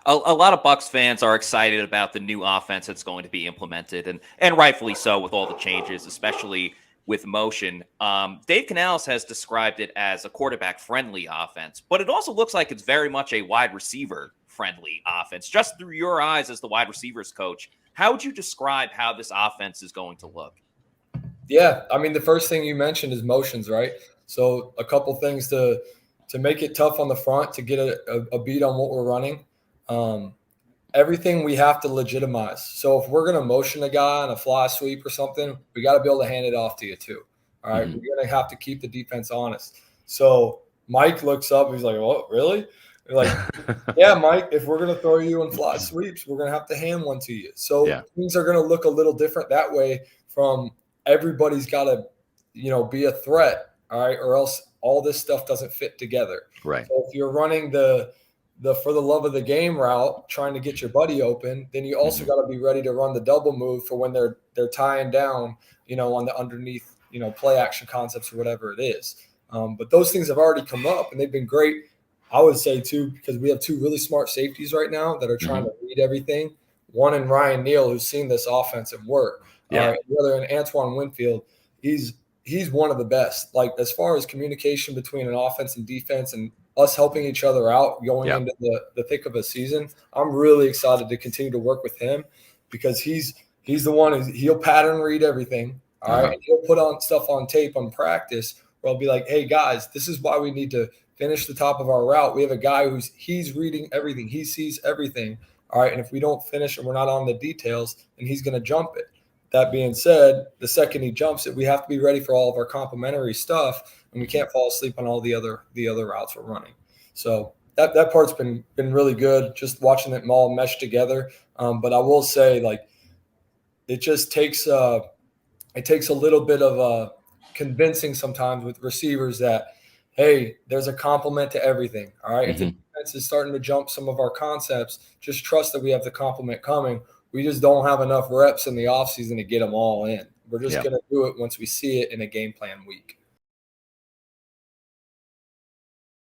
a lot of Bucs fans are excited about the new offense that's going to be implemented, and rightfully so with all the changes, especially with motion. Dave Canales has described it as a quarterback-friendly offense, but it also looks like it's very much a wide receiver-friendly offense. Just through your eyes as the wide receivers coach, how would you describe how this offense is going to look? Yeah, I mean, the first thing you mentioned is motions, right? So a couple things to make it tough on the front to get a beat on what we're running. Everything we have to legitimize. So if we're going to motion a guy on a fly sweep or something, we got to be able to hand it off to you too. All right, we're going to have to keep the defense honest. So Mike looks up, he's like, "What, really?" We're like, yeah, Mike, if we're going to throw you in fly sweeps, we're going to have to hand one to you. So things are going to look a little different that way from everybody's got to, be a threat, all right, or else all this stuff doesn't fit together. Right. So if you're running the for the love of the game route, trying to get your buddy open, then you also got to be ready to run the double move for when they're tying down, on the underneath, play action concepts or whatever it is. But those things have already come up and they've been great. I would say too, because we have two really smart safeties right now that are trying to read everything. One in Ryan Neal, who's seen this offense at work. The other in Antoine Winfield, he's one of the best. Like as far as communication between an offense and defense and us helping each other out going into the thick of a season, I'm really excited to continue to work with him because he's the one he'll pattern read everything. All right. And he'll put on stuff on tape on practice where I'll be like, hey guys, this is why we need to finish the top of our route. We have a guy he's reading everything. He sees everything. All right. And if we don't finish and we're not on the details, then he's going to jump it. That being said, the second he jumps it, we have to be ready for all of our complementary stuff, and we can't fall asleep on all the other routes we're running. So that part's been really good, just watching them all mesh together. But I will say, like, it just takes a little bit of convincing sometimes with receivers that, hey, there's a complement to everything. All right, if the defense is starting to jump some of our concepts, just trust that we have the complement coming. We just don't have enough reps in the offseason to get them all in. We're just going to do it once we see it in a game plan week.